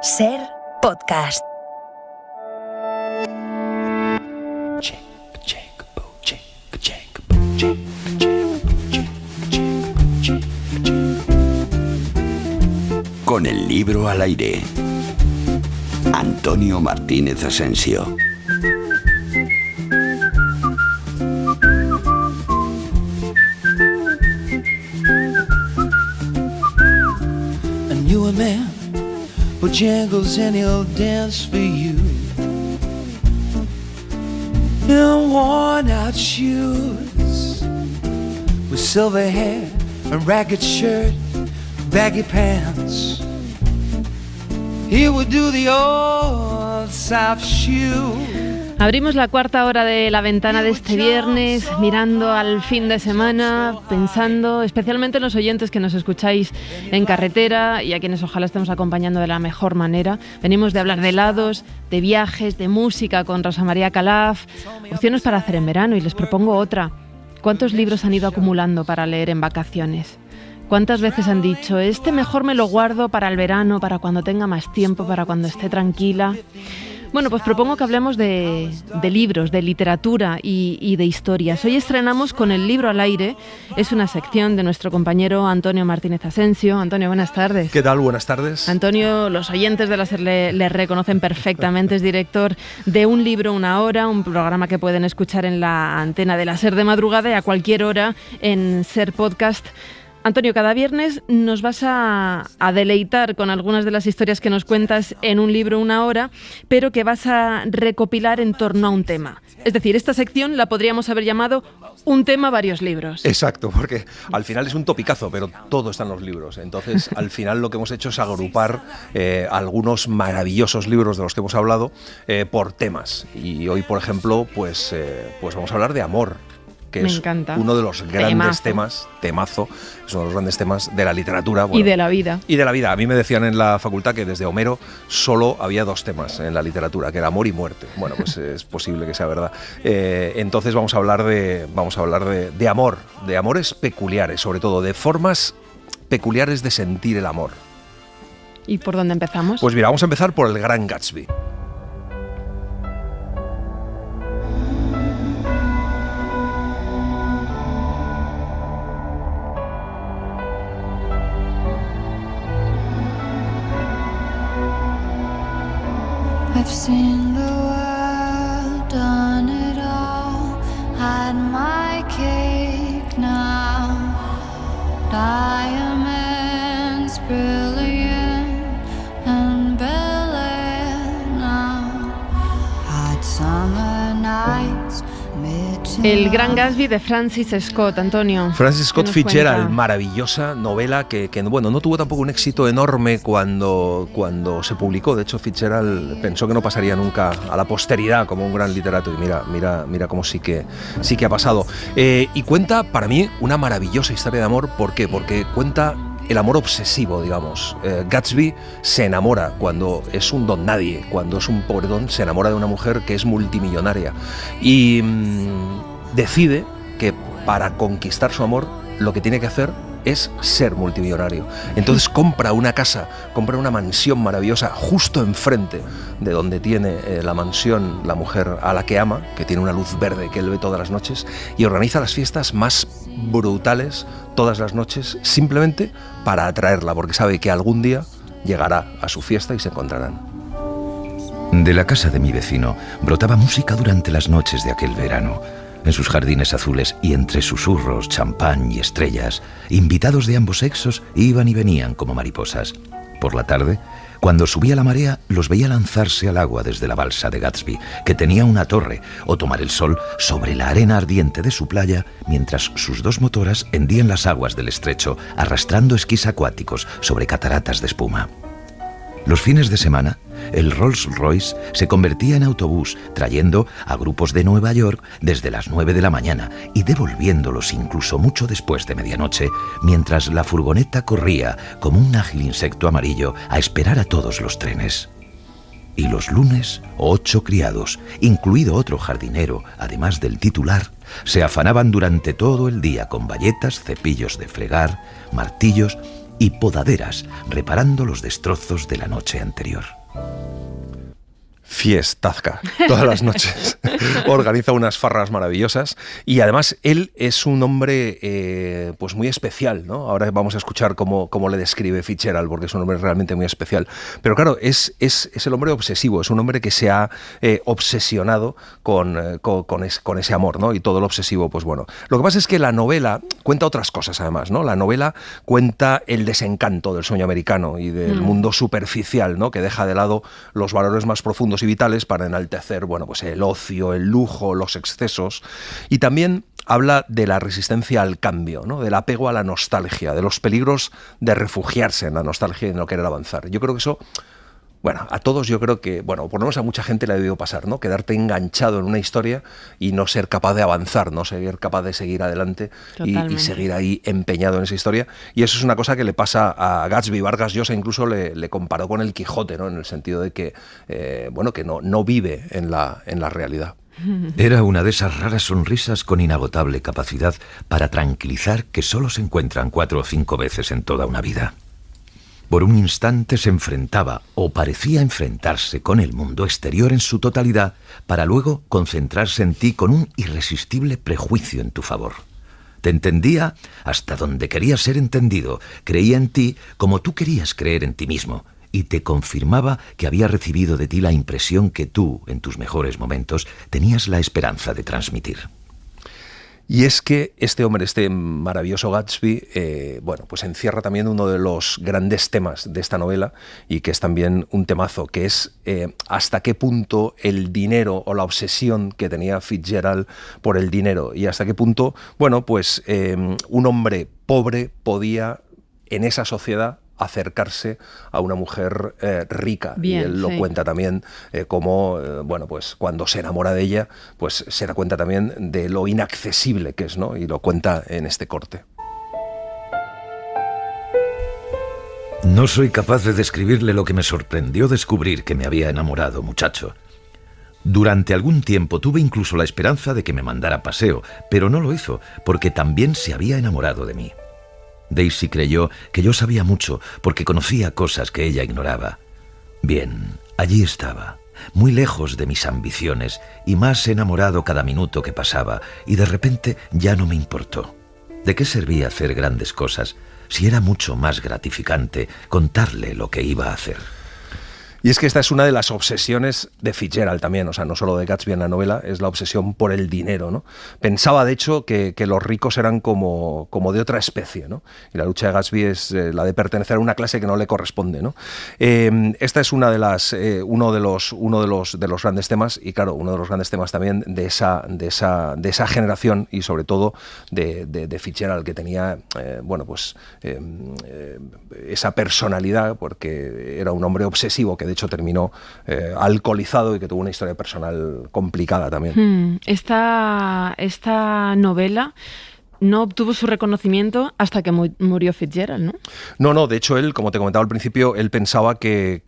Ser Podcast. Con el libro al aire. Antonio Martínez Asensio. I knew a man, Bojangles, and he'll dance for you. In worn out shoes, with silver hair, a ragged shirt, baggy pants. He would do the old soft shoe. Abrimos la cuarta hora de La Ventana de este viernes, mirando al fin de semana, pensando especialmente en los oyentes que nos escucháis en carretera y a quienes ojalá estemos acompañando de la mejor manera. Venimos de hablar de helados, de viajes, de música con Rosa María Calaf, opciones para hacer en verano, y les propongo otra. ¿Cuántos libros han ido acumulando para leer en vacaciones? ¿Cuántas veces han dicho, este mejor me lo guardo para el verano, para cuando tenga más tiempo, para cuando esté tranquila? Bueno, pues propongo que hablemos de libros, de literatura y de historias. Hoy estrenamos con El libro al aire. Es una sección de nuestro compañero Antonio Martínez Asensio. Antonio, buenas tardes. ¿Qué tal? Buenas tardes. Antonio, los oyentes de la SER le reconocen perfectamente. Es director de Un libro, una hora, un programa que pueden escuchar en la antena de la SER de madrugada y a cualquier hora en SER Podcast. Antonio, cada viernes nos vas a deleitar con algunas de las historias que nos cuentas en Un libro, una hora, pero que vas a recopilar en torno a un tema. Es decir, esta sección la podríamos haber llamado Un tema, varios libros. Exacto, porque al final es un topicazo, pero todo está en los libros. Entonces, al final lo que hemos hecho es agrupar algunos maravillosos libros de los que hemos hablado por temas. Y hoy, por ejemplo, pues vamos a hablar de amor. Que Me es encanta. uno de los grandes temazo, es uno de los grandes temas de la literatura. Bueno, y de la vida. Y de la vida. A mí me decían en la facultad que desde Homero solo había dos temas en la literatura, que era amor y muerte. Bueno, pues es posible que sea verdad. Entonces vamos a hablar de amor, de amores peculiares, sobre todo, de formas peculiares de sentir el amor. ¿Y por dónde empezamos? Pues mira, vamos a empezar por El Gran Gatsby. I've seen the world, done it all, had my cake now. Diamonds brilliant and Bel Air now. Hot summer nights. El Gran Gatsby de Francis Scott, Antonio. Francis Scott Fitzgerald, maravillosa novela que bueno, no tuvo tampoco un éxito enorme cuando se publicó. De hecho, Fitzgerald pensó que no pasaría nunca a la posteridad como un gran literato, y mira cómo sí que ha pasado. Y cuenta, para mí, una maravillosa historia de amor. ¿Por qué? Porque cuenta el amor obsesivo, digamos. Gatsby se enamora cuando es un don nadie, cuando es un pobredón, se enamora de una mujer que es multimillonaria y decide que para conquistar su amor lo que tiene que hacer es ser multimillonario. Entonces compra una casa, compra una mansión maravillosa justo enfrente de donde tiene la mansión la mujer a la que ama, que tiene una luz verde que él ve todas las noches, y organiza las fiestas más brutales todas las noches simplemente para atraerla, porque sabe que algún día llegará a su fiesta y se encontrarán. De la casa de mi vecino brotaba música durante las noches de aquel verano. En sus jardines azules y entre susurros, champán y estrellas, invitados de ambos sexos iban y venían como mariposas. Por la tarde, cuando subía la marea, los veía lanzarse al agua desde la balsa de Gatsby, que tenía una torre, o tomar el sol sobre la arena ardiente de su playa, mientras sus dos motoras hendían las aguas del estrecho, arrastrando esquís acuáticos sobre cataratas de espuma. Los fines de semana, el Rolls Royce se convertía en autobús, trayendo a grupos de Nueva York desde las 9 de la mañana y devolviéndolos incluso mucho después de medianoche, mientras la furgoneta corría como un ágil insecto amarillo a esperar a todos los trenes. Y los lunes, 8 criados, incluido otro jardinero, además del titular, se afanaban durante todo el día con bayetas, cepillos de fregar, martillos y podaderas, reparando los destrozos de la noche anterior. Fiestazca, todas las noches. Organiza unas farras maravillosas y además él es un hombre pues muy especial, ¿no? Ahora vamos a escuchar cómo le describe Fitzgerald, porque es un hombre realmente muy especial. Pero claro, es el hombre obsesivo, es un hombre que se ha obsesionado con ese amor, ¿no? Y todo lo obsesivo, pues bueno. Lo que pasa es que la novela cuenta otras cosas además, ¿no? La novela cuenta el desencanto del sueño americano y del mundo superficial, ¿no? Que deja de lado los valores más profundos y vitales para enaltecer, bueno, pues el ocio, el lujo, los excesos, y también habla de la resistencia al cambio, ¿no? Del apego a la nostalgia, de los peligros de refugiarse en la nostalgia y no querer avanzar. Yo creo que eso, bueno, a todos yo creo que, bueno, por lo menos a mucha gente le ha debido pasar, ¿no? Quedarte enganchado en una historia y no ser capaz de avanzar, no ser capaz de seguir adelante y seguir ahí empeñado en esa historia. Y eso es una cosa que le pasa a Gatsby. Vargas Llosa incluso le comparó con el Quijote, ¿no? En el sentido de que, bueno, que no vive en la realidad. Era una de esas raras sonrisas con inagotable capacidad para tranquilizar que solo se encuentran 4 o 5 veces en toda una vida. Por un instante se enfrentaba, o parecía enfrentarse, con el mundo exterior en su totalidad, para luego concentrarse en ti con un irresistible prejuicio en tu favor. Te entendía hasta donde querías ser entendido, creía en ti como tú querías creer en ti mismo, y te confirmaba que había recibido de ti la impresión que tú, en tus mejores momentos, tenías la esperanza de transmitir. Y es que este hombre, este maravilloso Gatsby, bueno, pues encierra también uno de los grandes temas de esta novela y que es también un temazo, que es hasta qué punto el dinero o la obsesión que tenía Fitzgerald por el dinero y hasta qué punto, bueno, pues un hombre pobre podía en esa sociedad acercarse a una mujer rica. Bien, y él lo cuenta también como, bueno, pues cuando se enamora de ella, pues se da cuenta también de lo inaccesible que es, ¿no? Y lo cuenta en este corte. No soy capaz de describirle lo que me sorprendió descubrir que me había enamorado, muchacho. Durante algún tiempo tuve incluso la esperanza de que me mandara paseo, pero no lo hizo, porque también se había enamorado de mí. Daisy creyó que yo sabía mucho porque conocía cosas que ella ignoraba. Bien, allí estaba, muy lejos de mis ambiciones y más enamorado cada minuto que pasaba, y de repente ya no me importó. ¿De qué servía hacer grandes cosas si era mucho más gratificante contarle lo que iba a hacer? Y es que esta es una de las obsesiones de Fitzgerald también, o sea, no solo de Gatsby en la novela, es la obsesión por el dinero, ¿no? Pensaba, de hecho, que los ricos eran como de otra especie, ¿no? Y la lucha de Gatsby es la de pertenecer a una clase que no le corresponde, ¿no? Esta es uno de los grandes temas, y claro, uno de los grandes temas también de esa generación, y sobre todo de Fitzgerald, que tenía, bueno, pues esa personalidad, porque era un hombre obsesivo, que de hecho terminó alcoholizado y que tuvo una historia personal complicada también. Esta novela no obtuvo su reconocimiento hasta que murió Fitzgerald, ¿no? No, de hecho él, como te comentaba al principio, él pensaba que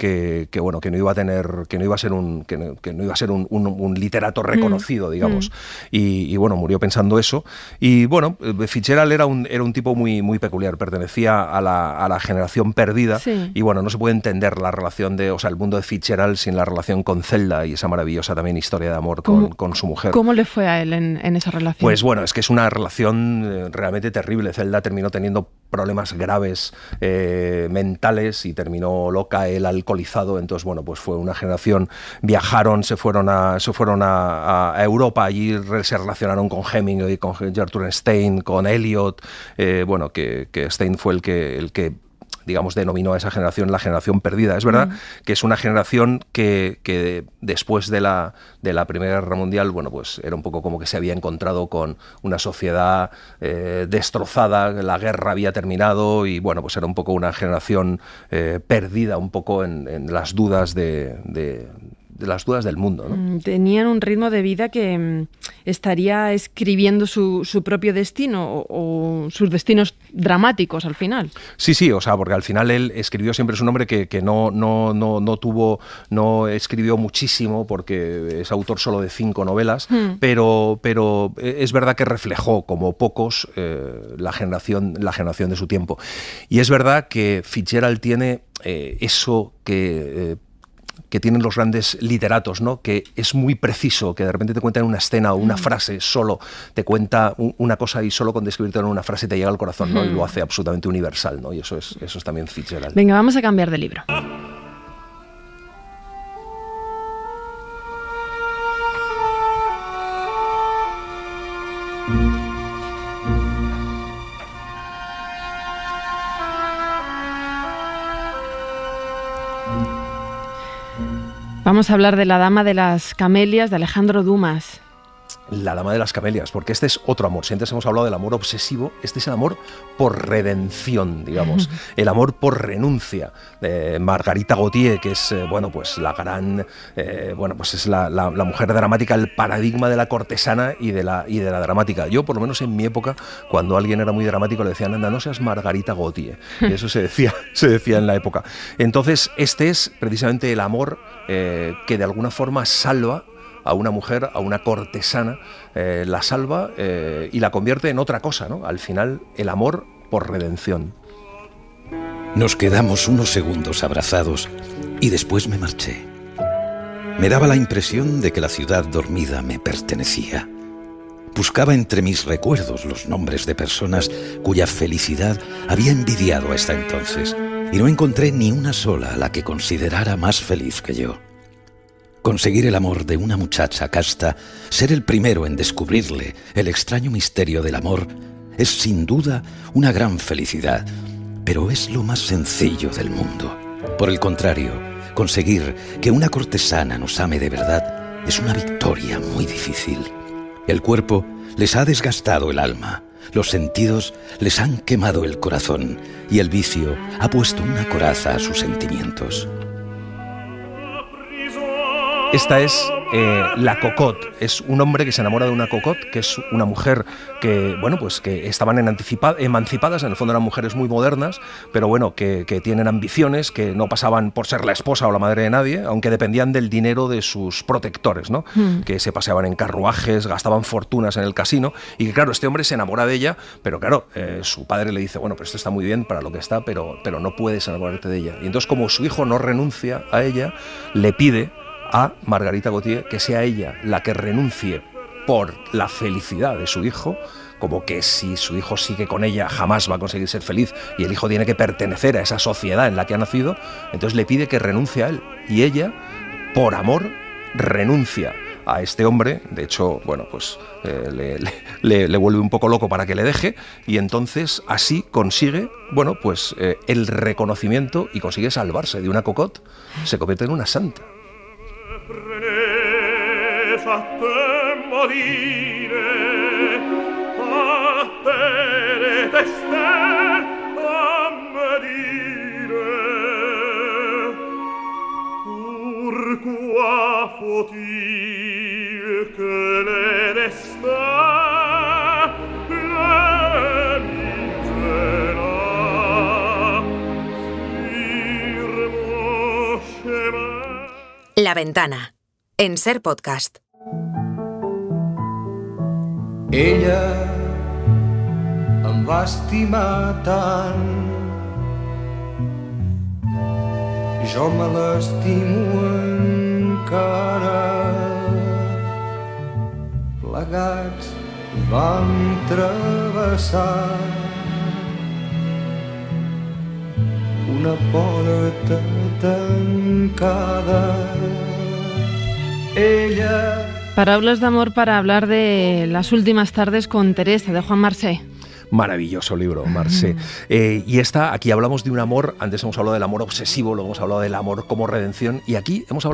bueno, que no iba a ser un literato reconocido, digamos. Y bueno, murió pensando eso. Y bueno, Fitzgerald era un tipo muy, muy peculiar, pertenecía a la generación perdida. Sí. Y bueno, no se puede entender la relación el mundo de Fitzgerald sin la relación con Zelda y esa maravillosa también historia de amor con su mujer. ¿Cómo le fue a él en esa relación? Pues bueno, es que es una relación realmente terrible. Zelda terminó teniendo problemas graves mentales y terminó loca, él alcoholizado. Entonces, bueno, pues fue una generación, viajaron, se fueron a Europa, allí se relacionaron con Hemingway, con Gertrude Stein, con Eliot, bueno, que Stein fue el que digamos, denominó a esa generación la generación perdida. Es verdad que es una generación que después de la Primera Guerra Mundial, bueno, pues era un poco como que se había encontrado con una sociedad destrozada, la guerra había terminado y, bueno, pues era un poco una generación perdida un poco en las dudas de del mundo, ¿no? Tenían un ritmo de vida que estaría escribiendo su propio destino o sus destinos dramáticos al final. Sí, o sea, porque al final él escribió siempre, es un hombre que no escribió muchísimo porque es autor solo de 5 novelas, pero es verdad que reflejó como pocos la generación de su tiempo. Y es verdad que Fitzgerald tiene eso que tienen los grandes literatos, ¿no? Que es muy preciso, que de repente te cuentan una escena o una frase, solo te cuenta una cosa y solo con describirte en una frase te llega al corazón, ¿no? Y lo hace absolutamente universal, ¿no? Y eso es también Fitzgerald. Venga, vamos a cambiar de libro. Vamos a hablar de La dama de las camelias de Alejandro Dumas. La dama de las camelias, porque este es otro amor. Si antes hemos hablado del amor obsesivo, este es el amor por redención, digamos, el amor por renuncia. Margarita Gautier, que es pues la gran, pues es la mujer dramática, el paradigma de la cortesana y de la dramática. Yo, por lo menos en mi época, cuando alguien era muy dramático, le decían, anda, no seas Margarita Gautier. Y eso se decía en la época. Entonces, este es precisamente el amor que de alguna forma salva a una mujer, a una cortesana, la salva y la convierte en otra cosa, ¿no? Al final, el amor por redención. Nos quedamos unos segundos abrazados y después me marché. Me daba la impresión de que la ciudad dormida me pertenecía. Buscaba entre mis recuerdos los nombres de personas cuya felicidad había envidiado hasta entonces y no encontré ni una sola a la que considerara más feliz que yo. Conseguir el amor de una muchacha casta, ser el primero en descubrirle el extraño misterio del amor, es sin duda una gran felicidad, pero es lo más sencillo del mundo. Por el contrario, conseguir que una cortesana nos ame de verdad es una victoria muy difícil. El cuerpo les ha desgastado el alma, los sentidos les han quemado el corazón y el vicio ha puesto una coraza a sus sentimientos. Esta es la cocotte, es un hombre que se enamora de una cocotte, que es una mujer que, pues que estaban emancipadas, en el fondo eran mujeres muy modernas, pero que tienen ambiciones, que no pasaban por ser la esposa o la madre de nadie, aunque dependían del dinero de sus protectores, ¿no? Que se paseaban en carruajes, gastaban fortunas en el casino, y que claro, este hombre se enamora de ella, pero claro, su padre le dice, pero esto está muy bien para lo que está, pero no puedes enamorarte de ella. Y entonces, como su hijo no renuncia a ella, le pide a Margarita Gautier que sea ella la que renuncie por la felicidad de su hijo, como que si su hijo sigue con ella jamás va a conseguir ser feliz y el hijo tiene que pertenecer a esa sociedad en la que ha nacido, entonces le pide que renuncie a él y ella, por amor, renuncia a este hombre. De hecho, le vuelve un poco loco para que le deje y entonces así consigue el reconocimiento y consigue salvarse de una cocotte, se convierte en una santa. La Ventana, en Ser Podcast. Ella em va estimar tant, jo me l'estimo encara. Plegats vam travessar una porta tancada. Ella... Parábolas de amor para hablar de Las últimas tardes con Teresa, de Juan Marsé. Maravilloso libro, Marcé. Y aquí hablamos de un amor, antes hemos hablado del amor obsesivo, luego hemos hablado del amor como redención, y aquí vamos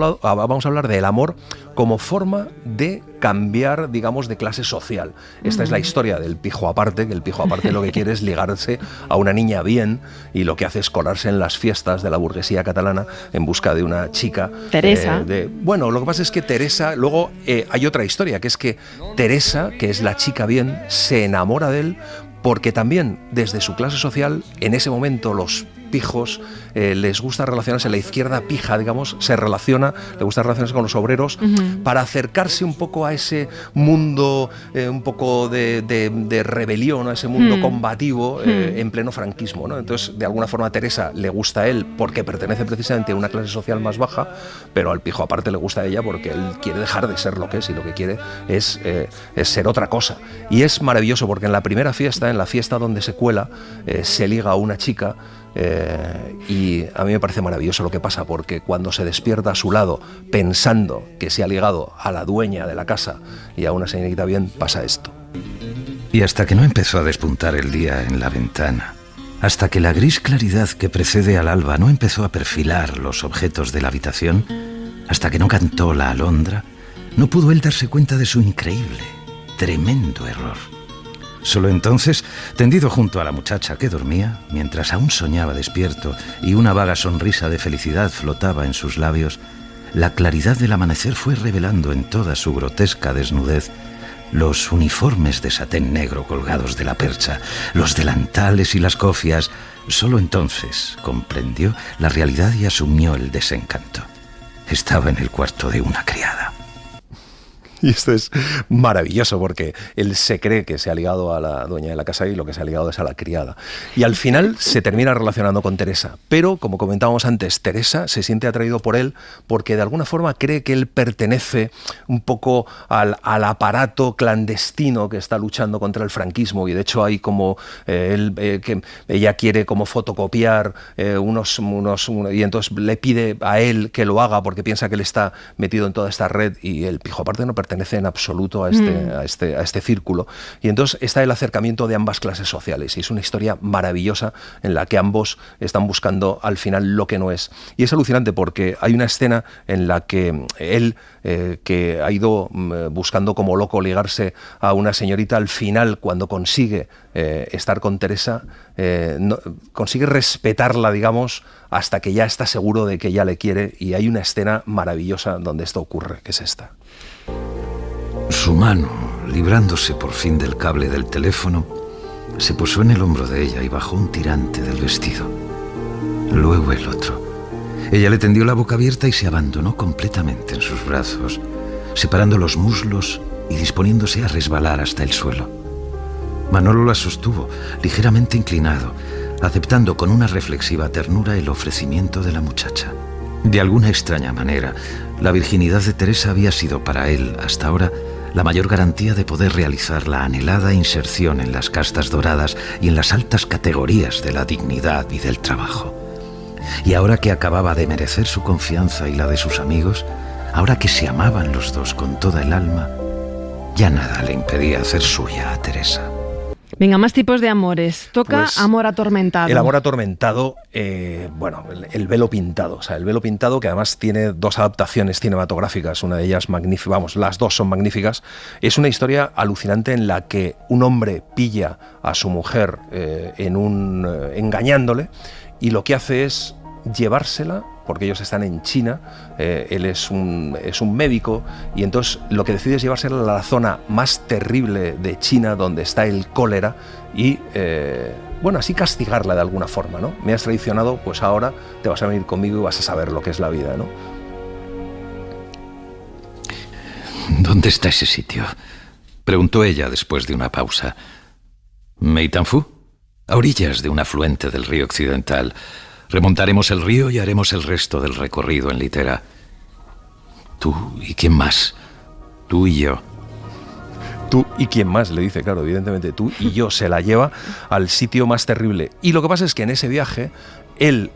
a hablar del amor como forma de cambiar, digamos, de clase social. Esta es la historia del pijo aparte, que el pijo aparte lo que quiere es ligarse a una niña bien, y lo que hace es colarse en las fiestas de la burguesía catalana en busca de una chica. Teresa. Bueno, lo que pasa es que Teresa, luego hay otra historia, que es que Teresa, que es la chica bien, se enamora de él porque también desde su clase social, en ese momento los pijos les gusta relacionarse, la izquierda pija, digamos, le gusta relacionarse con los obreros para acercarse un poco a ese mundo un poco de rebelión, a ese mundo combativo en pleno franquismo, ¿no? Entonces, de alguna forma, a Teresa le gusta a él porque pertenece precisamente a una clase social más baja, pero al pijo aparte le gusta a ella porque él quiere dejar de ser lo que es, y lo que quiere es ser otra cosa. Y es maravilloso porque en la primera fiesta, en la fiesta donde se cuela, se liga a una chica. Y a mí me parece maravilloso lo que pasa, porque cuando se despierta a su lado pensando que se ha ligado a la dueña de la casa y a una señorita bien, pasa esto. Y hasta que no empezó a despuntar el día en la ventana, hasta que la gris claridad que precede al alba no empezó a perfilar los objetos de la habitación, hasta que no cantó la alondra, no pudo él darse cuenta de su increíble, tremendo error. Solo entonces, tendido junto a la muchacha que dormía, mientras aún soñaba despierto y una vaga sonrisa de felicidad flotaba en sus labios, la claridad del amanecer fue revelando en toda su grotesca desnudez los uniformes de satén negro colgados de la percha, los delantales y las cofias. Solo entonces comprendió la realidad y asumió el desencanto. Estaba en el cuarto de una criada. Y esto es maravilloso porque él se cree que se ha ligado a la dueña de la casa y lo que se ha ligado es a la criada. Y al final se termina relacionando con Teresa. Pero, como comentábamos antes, Teresa se siente atraído por él porque de alguna forma cree que él pertenece un poco al aparato clandestino que está luchando contra el franquismo. Y de hecho hay como que ella quiere como fotocopiar y entonces le pide a él que lo haga porque piensa que él está metido en toda esta red, y el pijo aparte no pertenece en absoluto a este círculo. Y entonces está el acercamiento de ambas clases sociales, y es una historia maravillosa en la que ambos están buscando al final lo que no es. Y es alucinante porque hay una escena en la que él, que ha ido buscando como loco ligarse a una señorita, al final, cuando consigue estar con Teresa, consigue respetarla, digamos, hasta que ya está seguro de que ella le quiere, y hay una escena maravillosa donde esto ocurre, que es esta. Su mano, librándose por fin del cable del teléfono, se posó en el hombro de ella y bajó un tirante del vestido. Luego el otro. Ella le tendió la boca abierta y se abandonó completamente en sus brazos, separando los muslos y disponiéndose a resbalar hasta el suelo. Manolo la sostuvo, ligeramente inclinado, aceptando con una reflexiva ternura el ofrecimiento de la muchacha. De alguna extraña manera, la virginidad de Teresa había sido para él, hasta ahora, la mayor garantía de poder realizar la anhelada inserción en las castas doradas y en las altas categorías de la dignidad y del trabajo. Y ahora que acababa de merecer su confianza y la de sus amigos, ahora que se amaban los dos con toda el alma, ya nada le impedía hacer suya a Teresa. Venga, más tipos de amores. Toca pues, amor atormentado. El amor atormentado, bueno, el velo pintado. O sea, el velo pintado, que además tiene dos adaptaciones cinematográficas, una de ellas magnífica, vamos, las dos son magníficas. Es una historia alucinante en la que un hombre pilla a su mujer engañándole, y lo que hace es llevársela, porque ellos están en China, él es un médico, y entonces lo que decide es llevársela a la zona más terrible de China, donde está el cólera, y bueno, así castigarla de alguna forma, ¿no? Me has traicionado, pues ahora te vas a venir conmigo y vas a saber lo que es la vida, ¿no? ¿Dónde está ese sitio?, preguntó ella después de una pausa. ¿Meitanfu? A orillas de un afluente del río occidental. Remontaremos el río y haremos el resto del recorrido en litera. ¿Tú y quién más? Tú y yo. Tú y quién más, le dice, claro, evidentemente tú y yo. Se la lleva al sitio más terrible. Y lo que pasa es que en ese viaje él,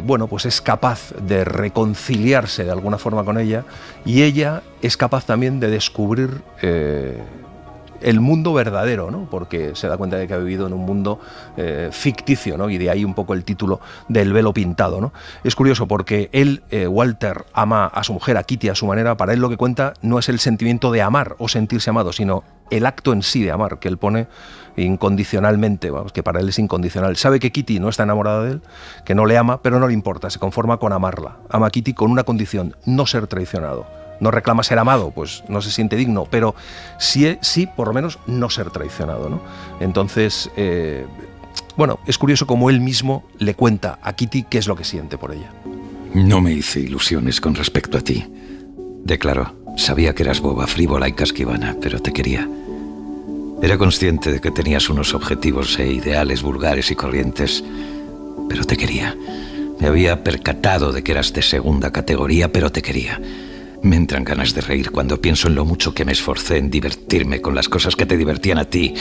bueno, pues es capaz de reconciliarse de alguna forma con ella, y ella es capaz también de descubrir el mundo verdadero, ¿no? Porque se da cuenta de que ha vivido en un mundo ficticio, ¿no? Y de ahí un poco el título del velo pintado, ¿no? Es curioso porque él, Walter, ama a su mujer, a Kitty, a su manera. Para él lo que cuenta no es el sentimiento de amar o sentirse amado, sino el acto en sí de amar, que él pone incondicionalmente, vamos, que para él es incondicional. Sabe que Kitty no está enamorada de él, que no le ama, pero no le importa, se conforma con amarla. Ama a Kitty con una condición: no ser traicionado. No reclama ser amado, pues no se siente digno, pero sí por lo menos no ser traicionado, ¿no? Entonces, bueno, es curioso cómo él mismo le cuenta a Kitty qué es lo que siente por ella. No me hice ilusiones con respecto a ti. Declaro, sabía que eras boba, frívola y casquivana, pero te quería. Era consciente de que tenías unos objetivos e ideales vulgares y corrientes, pero te quería. Me había percatado de que eras de segunda categoría, pero te quería. Me entran ganas de reír cuando pienso en lo mucho que me esforcé en divertirme con las cosas que te divertían a ti,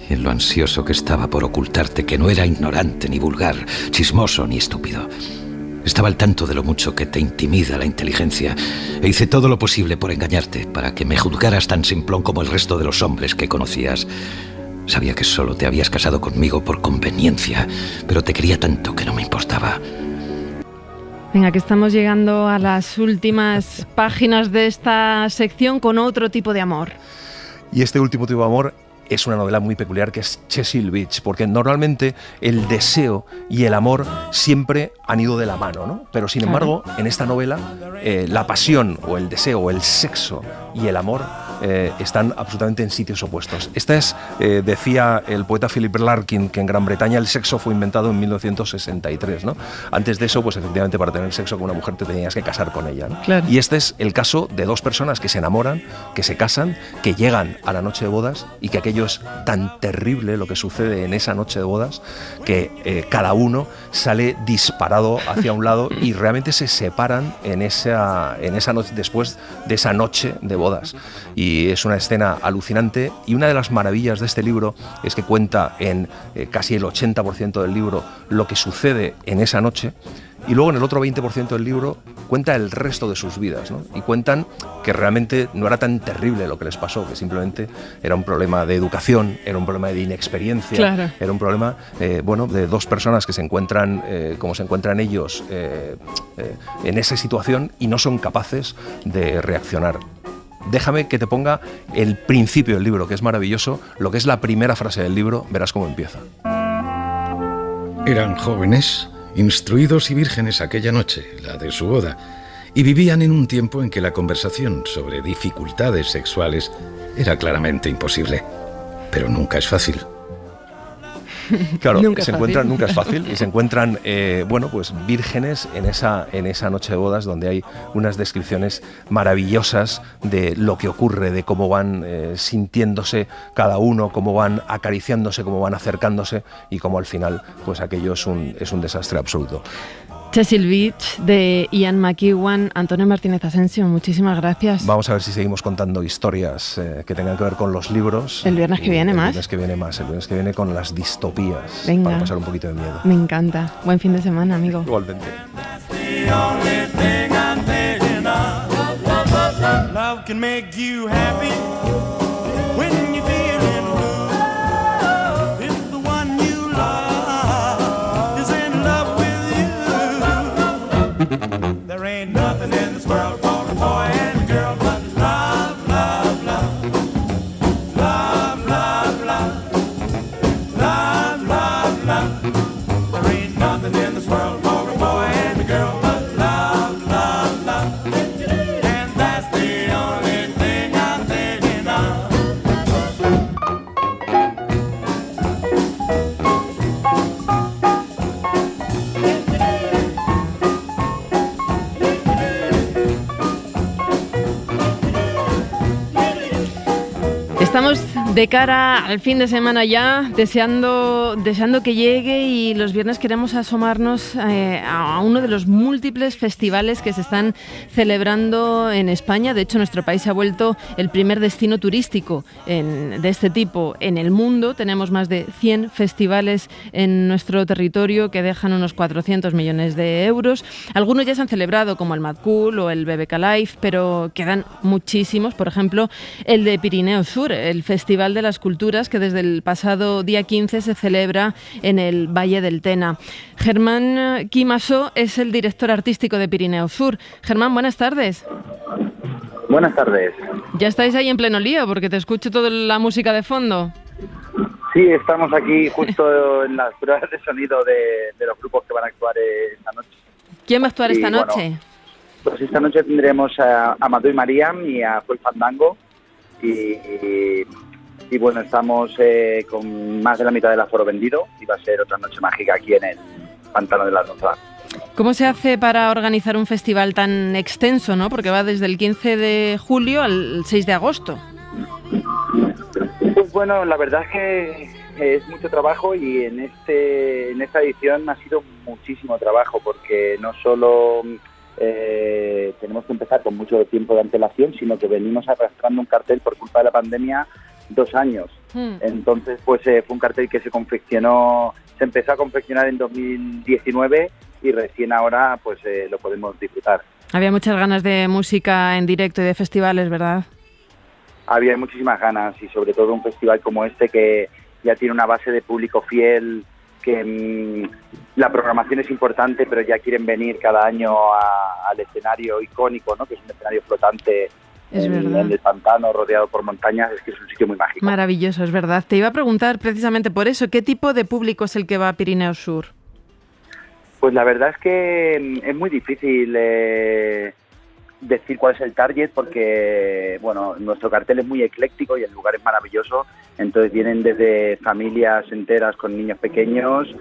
y en lo ansioso que estaba por ocultarte que no era ignorante ni vulgar, chismoso ni estúpido. Estaba al tanto de lo mucho que te intimida la inteligencia e hice todo lo posible por engañarte para que me juzgaras tan simplón como el resto de los hombres que conocías. Sabía que solo te habías casado conmigo por conveniencia, pero te quería tanto que no me importaba. Venga, que estamos llegando a las últimas páginas de esta sección con otro tipo de amor. Y este último tipo de amor es una novela muy peculiar, que es Cecil Beach, porque normalmente el deseo y el amor siempre han ido de la mano, ¿no? Pero sin embargo, en esta novela, la pasión o el deseo o el sexo y el amor están absolutamente en sitios opuestos. Esta es, decía el poeta Philip Larkin, que en Gran Bretaña el sexo fue inventado en 1963, ¿no? Antes de eso, pues efectivamente para tener sexo con una mujer te tenías que casar con ella, ¿no? Claro. Y este es el caso de dos personas que se enamoran, que se casan, que llegan a la noche de bodas y que aquello es tan terrible lo que sucede en esa noche de bodas que cada uno sale disparado hacia un lado y realmente se separan en esa noche, después de esa noche de bodas. Y es una escena alucinante, y una de las maravillas de este libro es que cuenta en casi el 80% del libro lo que sucede en esa noche, y luego en el otro 20% del libro cuenta el resto de sus vidas, ¿no? Y cuentan que realmente no era tan terrible lo que les pasó, que simplemente era un problema de educación, era un problema de inexperiencia, claro. Era un problema de dos personas que se encuentran como se encuentran ellos en esa situación y no son capaces de reaccionar. Déjame que te ponga el principio del libro, que es maravilloso, lo que es la primera frase del libro, verás cómo empieza. Eran jóvenes, instruidos y vírgenes aquella noche, la de su boda, y vivían en un tiempo en que la conversación sobre dificultades sexuales era claramente imposible. Pero nunca es fácil. Claro, nunca es fácil, y se encuentran pues vírgenes en esa noche de bodas, donde hay unas descripciones maravillosas de lo que ocurre, de cómo van sintiéndose cada uno, cómo van acariciándose, cómo van acercándose, y cómo al final pues aquello es un desastre absoluto. Cecil Beach, de Ian McEwan. Antonio Martínez Asensio, muchísimas gracias. Vamos a ver si seguimos contando historias que tengan que ver con los libros. El viernes que viene más. El viernes que viene con las distopías. Venga. Para pasar un poquito de miedo. Me encanta. Buen fin de semana, amigo. Igualmente. Love can make you happy when you're feeling blue. If the one you love is in love with you, there ain't nothing in this world for a boy and a girl but love, love, love. Love, love, love. Love, love, love. There ain't nothing in this world for a boy and a girl but love, love, love. And that's the only thing I'm thinking of. Estamos de cara al fin de semana ya, deseando que llegue, y los viernes queremos asomarnos a uno de los múltiples festivales que se están celebrando en España. De hecho, nuestro país se ha vuelto el primer destino turístico de este tipo en el mundo. Tenemos más de 100 festivales en nuestro territorio que dejan unos 400 millones de euros. Algunos ya se han celebrado, como el Mad Cool o el BBK Live, pero quedan muchísimos. Por ejemplo, el de Pirineo Sur, el Festival Festival de las Culturas, que desde el pasado día 15 se celebra en el Valle del Tena. Germán Quimasó es el director artístico de Pirineos Sur. Germán, buenas tardes. Buenas tardes. Ya estáis ahí en pleno lío, porque te escucho toda la música de fondo. Sí, estamos aquí justo en las pruebas de sonido de los grupos que van a actuar esta noche. ¿Quién va a actuar esta noche? Bueno, pues esta noche tendremos a Amadou y Mariam y a Fuel Fandango y bueno, estamos con más de la mitad del aforo vendido y va a ser otra noche mágica aquí en el Pantano de la Rozas. ¿Cómo se hace para organizar un festival tan extenso, ¿no? Porque va desde el 15 de julio al 6 de agosto. Pues bueno, la verdad es que es mucho trabajo y en esta edición ha sido muchísimo trabajo porque no solo tenemos que empezar con mucho tiempo de antelación, sino que venimos arrastrando un cartel por culpa de la pandemia 2 años. Entonces, pues fue un cartel que se empezó a confeccionar en 2019 y recién ahora pues lo podemos disfrutar. Había muchas ganas de música en directo y de festivales, ¿verdad? Había muchísimas ganas y sobre todo un festival como este que ya tiene una base de público fiel, que la programación es importante, pero ya quieren venir cada año al escenario icónico, ¿no? Que es un escenario flotante en el pantano rodeado por montañas. Es que es un sitio muy mágico. Maravilloso, es verdad. Te iba a preguntar precisamente por eso, ¿qué tipo de público es el que va a Pirineos Sur? Pues la verdad es que es muy difícil decir cuál es el target porque, bueno, nuestro cartel es muy ecléctico y el lugar es maravilloso, entonces vienen desde familias enteras con niños pequeños,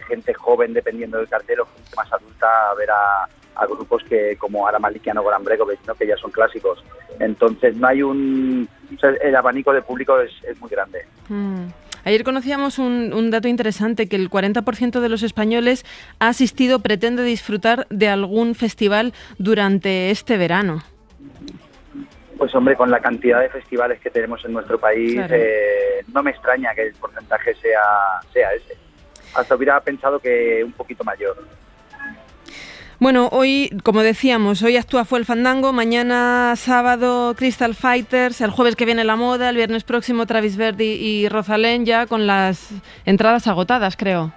gente joven dependiendo del cartel o gente más adulta a ver a grupos que como Ara Malikian o Goran Bregovic, ¿no? Que ya son clásicos. Entonces no hay el abanico de público es muy grande. Ayer conocíamos un dato interesante, que el 40% de los españoles ha asistido, pretende disfrutar de algún festival durante este verano. Pues hombre, con la cantidad de festivales que tenemos en nuestro país, claro. No me extraña que el porcentaje sea ese. Hasta hubiera pensado que un poquito mayor. Bueno, hoy, como decíamos, hoy actúa Fuel Fandango, mañana sábado Crystal Fighters, el jueves que viene La Moda, el viernes próximo Travis Verdi y Rosalén, ya con las entradas agotadas, creo.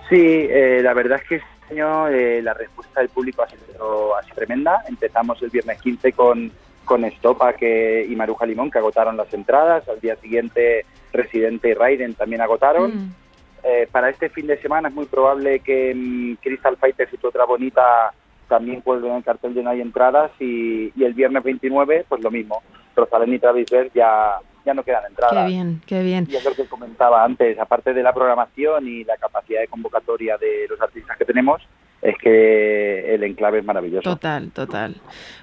Sí, la verdad es que este año la respuesta del público ha sido tremenda. Empezamos el viernes 15 con Estopa y Maruja Limón, que agotaron las entradas. Al día siguiente Residente y Raiden también agotaron. Para este fin de semana es muy probable que Crystal Fighters y Tu Otra Bonita también cuelguen el cartel de No Hay Entradas y el viernes 29 pues lo mismo, Rosalén y Travis Berg ya no quedan entradas. Qué bien. Y es lo que comentaba antes, aparte de la programación y la capacidad de convocatoria de los artistas que tenemos, es que el enclave es maravilloso. Total.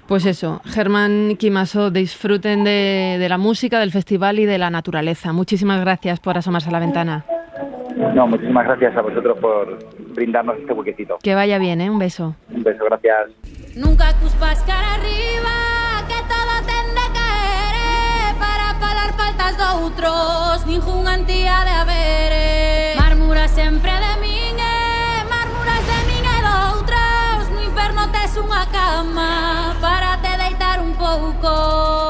Pues eso, Germán Quimasó, disfruten de la música, del festival y de la naturaleza. Muchísimas gracias por asomarse a la ventana. No, muchísimas gracias a vosotros por brindarnos este huequecito. Que vaya bien, un beso. Un beso, gracias. Nunca cuspas cara arriba, que todo ten de caer, para pagar faltas d'outros, ningún antía de haber. Marmura sempre de min, marmuras de min e doutros, no inferno tes unha cama, para te deitar un pouco.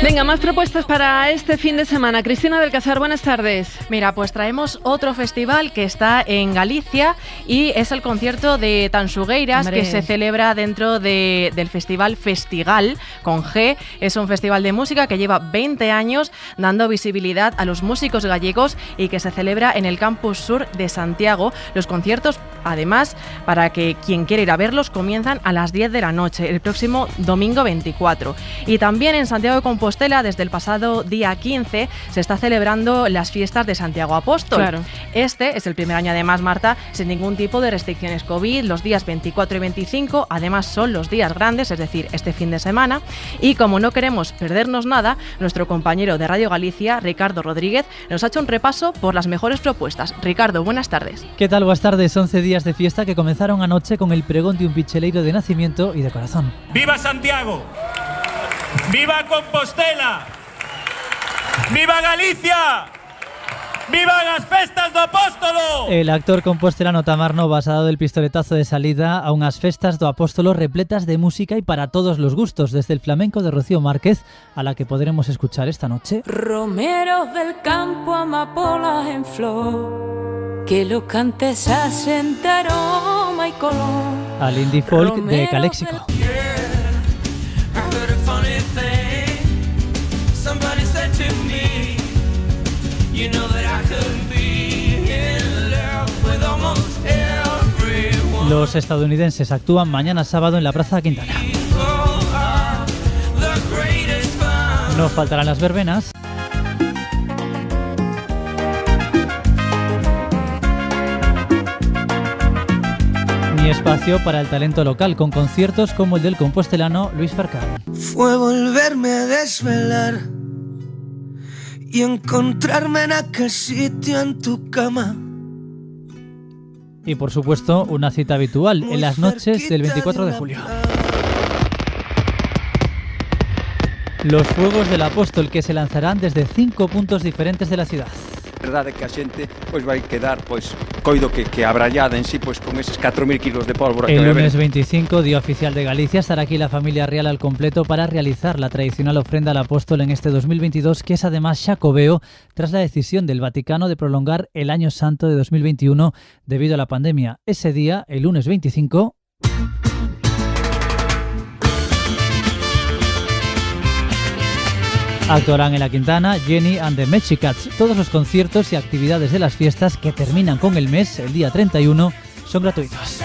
Venga, más propuestas para este fin de semana. Cristina del Casar, buenas tardes. Mira, pues traemos otro festival que está en Galicia y es el concierto de Tansugueiras, que se celebra dentro del festival Festigal, con G. Es un festival de música que lleva 20 años dando visibilidad a los músicos gallegos y que se celebra en el Campus Sur de Santiago. Los conciertos, además, para que quien quiera ir a verlos, comienzan a las 10 de la noche, el próximo domingo 24. Y también en Santiago de Compostela, desde el pasado día 15, se está celebrando las fiestas de Santiago Apóstol. Claro. Este es el primer año, además, Marta, sin ningún tipo de restricciones COVID. Los días 24 y 25, además, son los días grandes, es decir, este fin de semana. Y como no queremos perdernos nada, nuestro compañero de Radio Galicia, Ricardo Rodríguez, nos ha hecho un repaso por las mejores propuestas. Ricardo, buenas tardes. ¿Qué tal? Buenas tardes. 11 días de fiesta que comenzaron anoche con el pregón de un picheleiro de nacimiento y de corazón. ¡Viva Santiago! ¡Viva Compostela! ¡Viva Galicia! Vivan as festas do Apóstolo! El actor compostelano Tamar Novas ha dado el pistoletazo de salida a unas festas do Apóstolo repletas de música y para todos los gustos, desde el flamenco de Rocío Márquez, a la que podremos escuchar esta noche. Romeros del campo, amapolas en flor, que los cantes hacen aroma y color. Al indie folk de Caléxico. Los estadounidenses actúan mañana sábado en la Plaza Quintana. No faltarán las verbenas. Ni espacio para el talento local, con conciertos como el del compostelano Luis Farcán. Fue volverme a desvelar y encontrarme en aquel sitio en tu cama. Y por supuesto, una cita habitual en las noches del 24 de julio. Los Fuegos del Apóstol, que se lanzarán desde 5 puntos diferentes de la ciudad. A verdade é que a xente pois vai quedar coido que abrallada en sí con eses 4.000 kilos de pólvora. El lunes 25, Día Oficial de Galicia, estará aquí la familia real al completo para realizar la tradicional ofrenda al Apóstol en este 2022, que es además xacobeo tras la decisión del Vaticano de prolongar el Año Santo de 2021 debido a la pandemia. Ese día, el lunes 25... actuarán en la Quintana Jenny and the Mexicats. Todos los conciertos y actividades de las fiestas que terminan con el mes, el día 31, son gratuitos.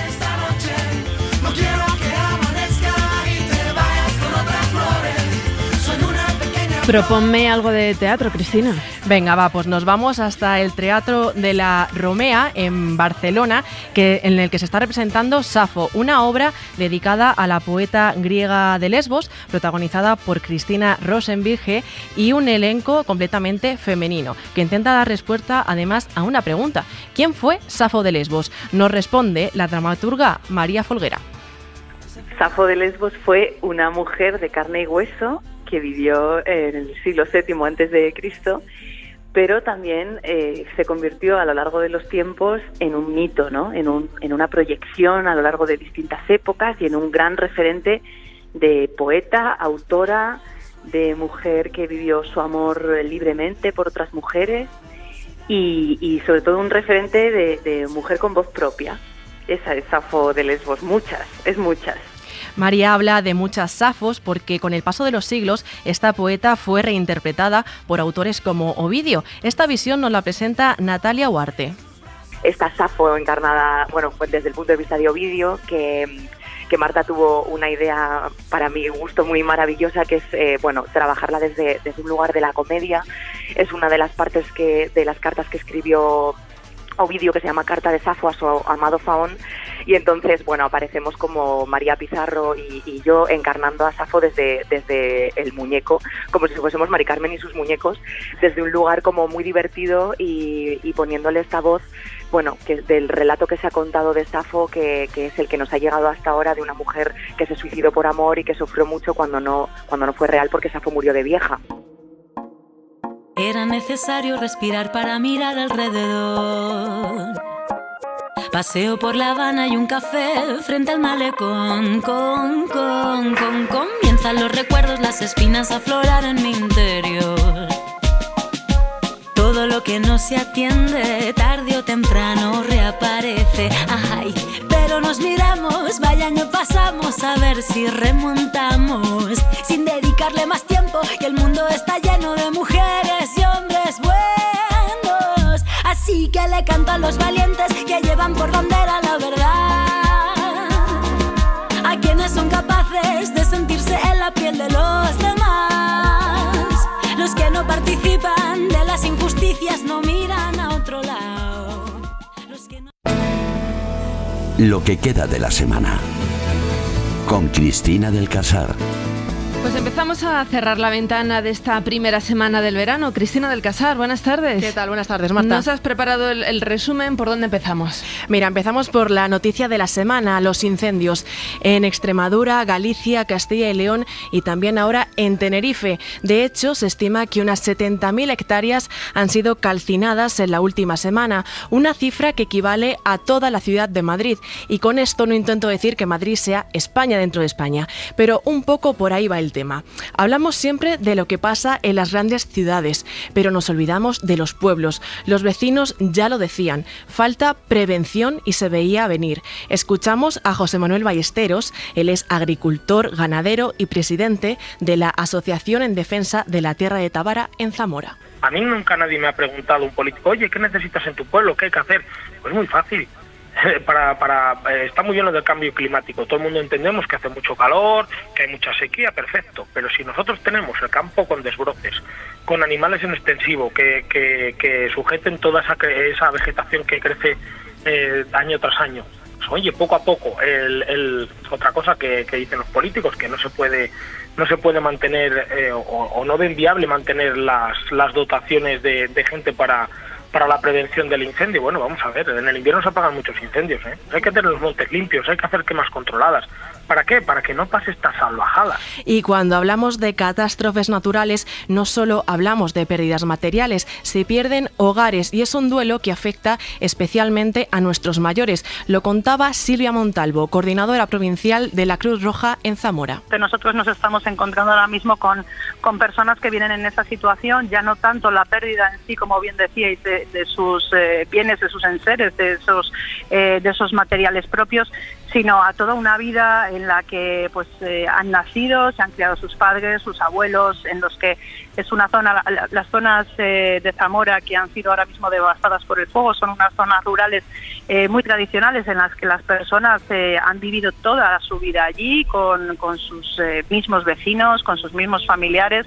Proponme algo de teatro, Cristina. Venga, va, pues nos vamos hasta el Teatro de la Romea en Barcelona, en el que se está representando Safo, una obra dedicada a la poeta griega de Lesbos, protagonizada por Cristina Rosenvinge, y un elenco completamente femenino, que intenta dar respuesta además a una pregunta: ¿quién fue Safo de Lesbos? Nos responde la dramaturga María Folguera. Safo de Lesbos fue una mujer de carne y hueso que vivió en el siglo VII antes de Cristo, pero también se convirtió a lo largo de los tiempos en un mito, ¿no? En una proyección a lo largo de distintas épocas y en un gran referente de poeta, autora, de mujer que vivió su amor libremente por otras mujeres y sobre todo un referente de mujer con voz propia. Esa es Safo de Lesbos, muchas. María habla de muchas Safos porque con el paso de los siglos esta poeta fue reinterpretada por autores como Ovidio. Esta visión nos la presenta Natalia Huarte. Esta Safo encarnada, pues desde el punto de vista de Ovidio, que Marta tuvo una idea para mi gusto muy maravillosa, que es trabajarla desde un lugar de la comedia. Es una de las partes de las cartas que escribió Ovidio, que se llama Carta de Safo a su amado Faón, y entonces aparecemos como María Pizarro y yo encarnando a Safo desde el muñeco, como si fuésemos Mari Carmen y sus muñecos, desde un lugar como muy divertido y poniéndole esta voz, que del relato que se ha contado de Safo, que es el que nos ha llegado hasta ahora, de una mujer que se suicidó por amor y que sufrió mucho cuando no fue real, porque Safo murió de vieja. Era necesario respirar para mirar alrededor. Paseo por La Habana y un café frente al malecón. Comienzan los recuerdos, las espinas a aflorar en mi interior. Todo lo que no se atiende, tarde o temprano reaparece. Ay, pero nos miramos, vaya año pasamos, a ver si remontamos. Sin dedicarle más tiempo, y el mundo está lleno de mujeres y hombres buenos. Así que le canto a los valientes que llevan por bandera la verdad. A quienes son capaces de sentirse en la piel de los demás. Los que no participan de las injusticias no miran a otro lado. Lo que queda de la semana. Con Cristina del Casar. Pues empezamos a cerrar la ventana de esta primera semana del verano. Cristina del Casar, buenas tardes. ¿Qué tal? Buenas tardes, Marta. Nos has preparado el resumen. ¿Por dónde empezamos? Mira, empezamos por la noticia de la semana, los incendios en Extremadura, Galicia, Castilla y León y también ahora en Tenerife. De hecho, se estima que unas 70.000 hectáreas han sido calcinadas en la última semana, una cifra que equivale a toda la ciudad de Madrid. Y con esto no intento decir que Madrid sea España dentro de España, pero un poco por ahí va el tema. Hablamos siempre de lo que pasa en las grandes ciudades, pero nos olvidamos de los pueblos. Los vecinos ya lo decían, falta prevención y se veía venir. Escuchamos a José Manuel Ballesteros, él es agricultor, ganadero y presidente de la Asociación en Defensa de la Tierra de Tábara en Zamora. A mí nunca nadie me ha preguntado, un político, oye, ¿qué necesitas en tu pueblo? ¿Qué hay que hacer? Pues muy fácil. Está muy bien lo del cambio climático, todo el mundo entendemos que hace mucho calor, que hay mucha sequía, perfecto, pero si nosotros tenemos el campo con desbroces, con animales en extensivo, que sujeten toda esa vegetación que crece año tras año, pues, oye, poco a poco, otra cosa que dicen los políticos, que no se puede mantener o no ven viable mantener las dotaciones de gente para la prevención del incendio. Bueno, vamos a ver, en el invierno se apagan muchos incendios, ¿eh? Hay que tener los montes limpios, hay que hacer quemas controladas. ¿Para qué? Para que no pase esta salvajada. Y cuando hablamos de catástrofes naturales, no solo hablamos de pérdidas materiales, se pierden hogares y es un duelo que afecta especialmente a nuestros mayores. Lo contaba Silvia Montalvo, coordinadora provincial de la Cruz Roja en Zamora. Nosotros nos estamos encontrando ahora mismo con personas que vienen en esa situación, ya no tanto la pérdida en sí, como bien decíais, de sus bienes, de sus enseres, de esos materiales propios, sino a toda una vida en la que han nacido, se han criado sus padres, sus abuelos, en los que es una zona, las zonas de Zamora que han sido ahora mismo devastadas por el fuego, son unas zonas rurales muy tradicionales en las que las personas han vivido toda su vida allí con sus mismos vecinos, con sus mismos familiares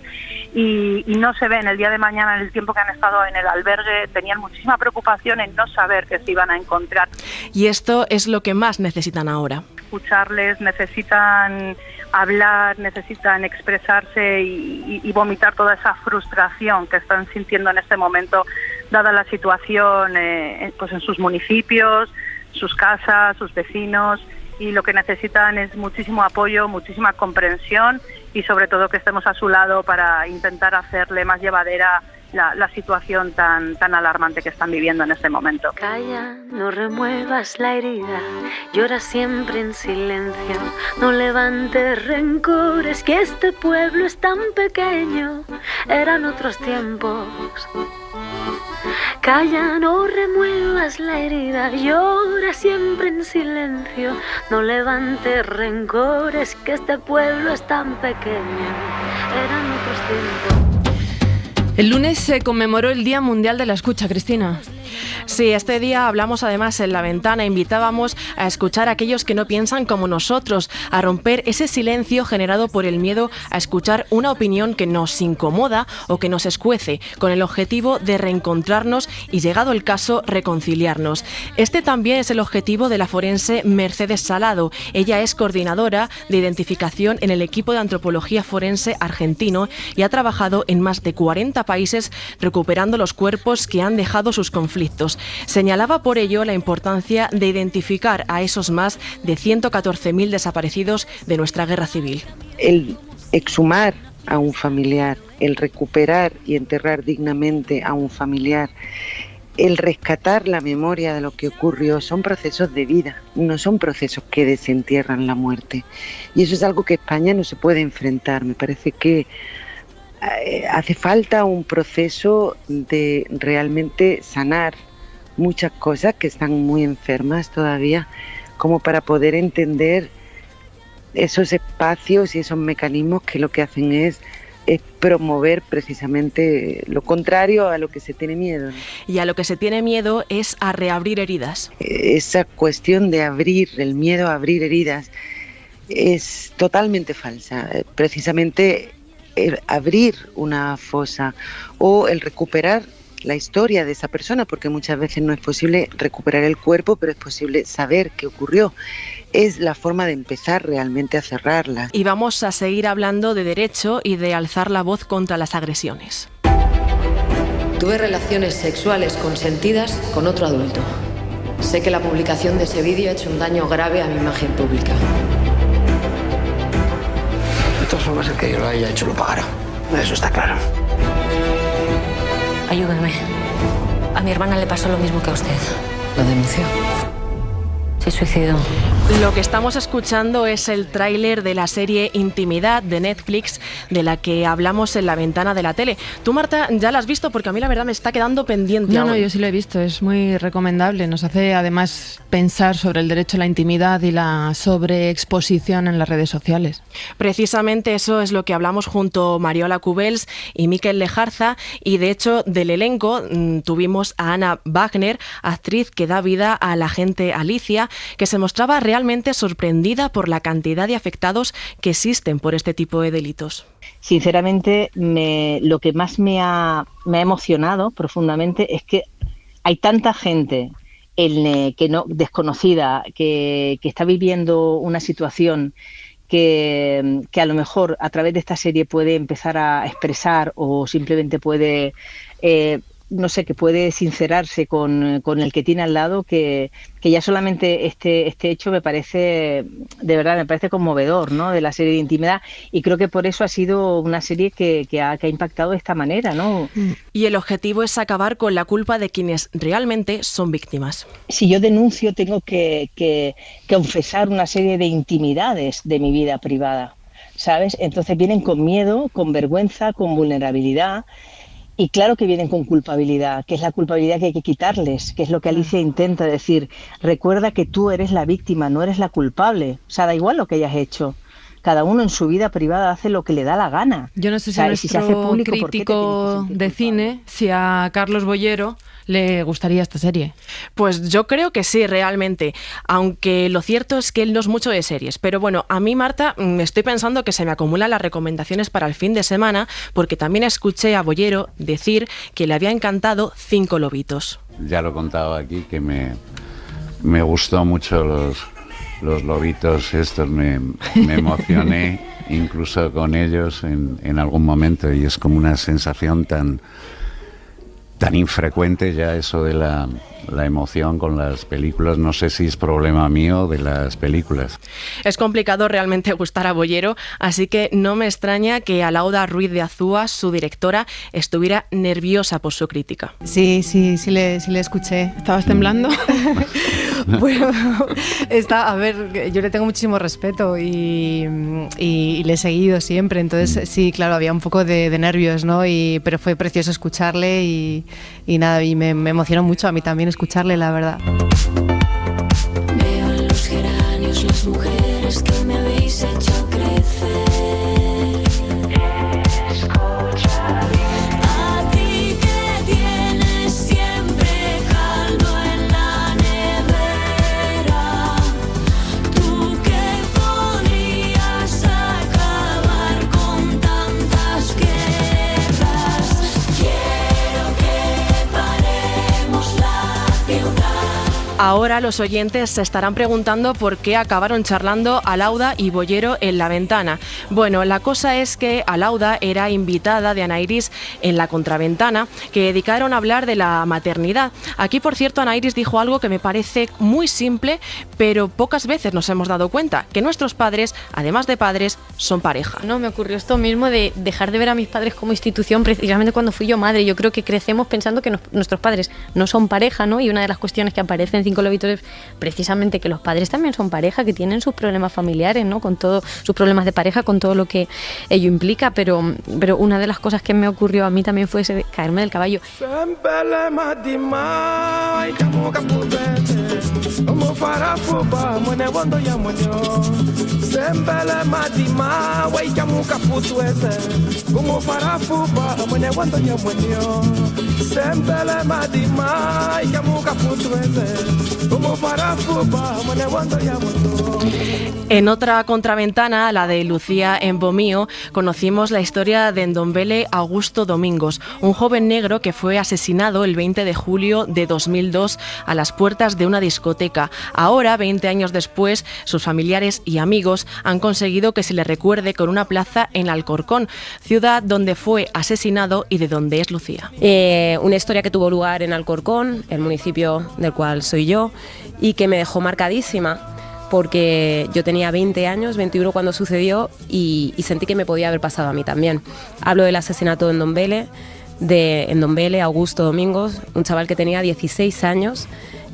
y no se ven el día de mañana, en el tiempo que han estado en el albergue, tenían muchísima preocupación en no saber qué se iban a encontrar. Y esto es lo que más necesitan ahora. Escucharles, necesitan hablar, necesitan expresarse y vomitar toda esa frustración que están sintiendo en este momento, dada la situación en sus municipios, sus casas, sus vecinos, y lo que necesitan es muchísimo apoyo, muchísima comprensión y sobre todo que estemos a su lado para intentar hacerle más llevadera la situación tan alarmante que están viviendo en este momento. Calla, no remuevas la herida, llora siempre en silencio, no levantes rencores, que este pueblo es tan pequeño, eran otros tiempos. Calla, no remuevas la herida, llora siempre en silencio, no levantes rencores, que este pueblo es tan pequeño, eran otros tiempos. El lunes se conmemoró el Día Mundial de la Escucha, Cristina. Sí, este día hablamos además en La Ventana, invitábamos a escuchar a aquellos que no piensan como nosotros, a romper ese silencio generado por el miedo a escuchar una opinión que nos incomoda o que nos escuece, con el objetivo de reencontrarnos y, llegado el caso, reconciliarnos. Este también es el objetivo de la forense Mercedes Salado. Ella es coordinadora de identificación en el equipo de antropología forense argentino y ha trabajado en más de 40 países recuperando los cuerpos que han dejado sus conflictos. Señalaba por ello la importancia de identificar a esos más de 114.000 desaparecidos de nuestra guerra civil. El exhumar a un familiar, el recuperar y enterrar dignamente a un familiar, el rescatar la memoria de lo que ocurrió, son procesos de vida, no son procesos que desentierran la muerte. Y eso es algo que España no se puede enfrentar. Me parece que hace falta un proceso de realmente sanar muchas cosas que están muy enfermas todavía, como para poder entender esos espacios y esos mecanismos que lo que hacen es promover precisamente lo contrario a lo que se tiene miedo. Y a lo que se tiene miedo es a reabrir heridas. Esa cuestión de abrir, el miedo a abrir heridas, es totalmente falsa. Precisamente abrir una fosa o el recuperar la historia de esa persona, porque muchas veces no es posible recuperar el cuerpo, pero es posible saber qué ocurrió. es la forma de empezar realmente a cerrarlas. Y vamos a seguir hablando de derecho y de alzar la voz contra las agresiones. Tuve relaciones sexuales consentidas con otro adulto. Sé que la publicación de ese vídeo ha hecho un daño grave a mi imagen pública. De todas formas, el que yo lo haya hecho lo pagará. Eso está claro. Ayúdame. A mi hermana le pasó lo mismo que a usted. ¿Lo denunció? Se suicidó. Lo que estamos escuchando es el tráiler de la serie Intimidad de Netflix, de la que hablamos en La Ventana de la Tele. Tú, Marta, ya la has visto, porque a mí la verdad me está quedando pendiente. No, yo sí lo he visto, es muy recomendable. Nos hace además pensar sobre el derecho a la intimidad y la sobreexposición en las redes sociales. Precisamente eso es lo que hablamos junto a Mariola Cubels y Mikel Lejarza, y de hecho del elenco tuvimos a Ana Wagner, actriz que da vida a la agente Alicia, que se mostraba realmente sorprendida por la cantidad de afectados que existen por este tipo de delitos. Sinceramente, lo que más me ha emocionado profundamente es que hay tanta gente desconocida que está viviendo una situación que a lo mejor a través de esta serie puede empezar a expresar o simplemente puede que puede sincerarse con el que tiene al lado, que ya solamente este hecho me parece conmovedor, ¿no?, de la serie de Intimidad, y creo que por eso ha sido una serie que ha impactado de esta manera, ¿no? Y el objetivo es acabar con la culpa de quienes realmente son víctimas. Si yo denuncio, tengo que confesar una serie de intimidades de mi vida privada, ¿sabes? Entonces vienen con miedo, con vergüenza, con vulnerabilidad. Y claro que vienen con culpabilidad, que es la culpabilidad que hay que quitarles, que es lo que Alicia intenta decir. Recuerda que tú eres la víctima, no eres la culpable. O sea, da igual lo que hayas hecho. Cada uno en su vida privada hace lo que le da la gana. Yo no sé si a nuestro crítico de cine, si a Carlos Boyero le gustaría esta serie. Pues yo creo que sí, realmente. Aunque lo cierto es que él no es mucho de series. Pero bueno, a mí, Marta, estoy pensando que se me acumulan las recomendaciones para el fin de semana, porque también escuché a Boyero decir que le había encantado 5 lobitos. Ya lo he contado aquí, que me gustó mucho los lobitos estos, me emocioné incluso con ellos en algún momento, y es como una sensación tan infrecuente ya eso de la emoción con las películas. No sé si es problema mío de las películas. Es complicado realmente gustar a Boyero, así que no me extraña que Alauda Ruiz de Azúa, su directora, estuviera nerviosa por su crítica. Sí le escuché. ¿Estabas temblando? Bueno, a ver, yo le tengo muchísimo respeto y le he seguido siempre, entonces sí, claro, había un poco de nervios, ¿no? Pero fue precioso escucharle y nada, y me emocionó mucho a mí también escucharle, la verdad. Veo en los geranios las mujeres que me habéis hecho crecer. A ti que tienes siempre caldo en la nevera, tú que podrías acabar con tantas guerras. Quiero que paremos la ciudad. Ahora los oyentes se estarán preguntando por qué acabaron charlando Alauda y Boyero en La Ventana. Bueno, la cosa es que Alauda era invitada de Ana Iris en La Contraventana, que dedicaron a hablar de la maternidad. Aquí, por cierto, Ana Iris dijo algo que me parece muy simple, pero pocas veces nos hemos dado cuenta, que nuestros padres, además de padres, son pareja. No, me ocurrió esto mismo de dejar de ver a mis padres como institución precisamente cuando fui yo madre. Yo creo que crecemos pensando que nuestros padres no son pareja, ¿no? Y una de las cuestiones que aparece en 5 lobitos es precisamente que los padres también son pareja, que tienen sus problemas familiares, ¿no? Con todos sus problemas de pareja, con todo lo que ello implica, pero una de las cosas que me ocurrió a mí también fue ese caerme del caballo. En otra contraventana, la de Lucía Embomío, conocimos la historia de Ndombele Augusto Domingos, un joven negro que fue asesinado el 20 de julio de 2002 a las puertas de una discoteca. Ahora, 20 años después, sus familiares y amigos han conseguido que se le recuerde con una plaza en Alcorcón, ciudad donde fue asesinado y de donde es Lucía. Una historia que tuvo lugar en Alcorcón, el municipio del cual soy yo, y que me dejó marcadísima, porque yo tenía 20 años, 21 cuando sucedió, y sentí que me podía haber pasado a mí también. Hablo del asesinato de Ndombele Augusto Domingos, un chaval que tenía 16 años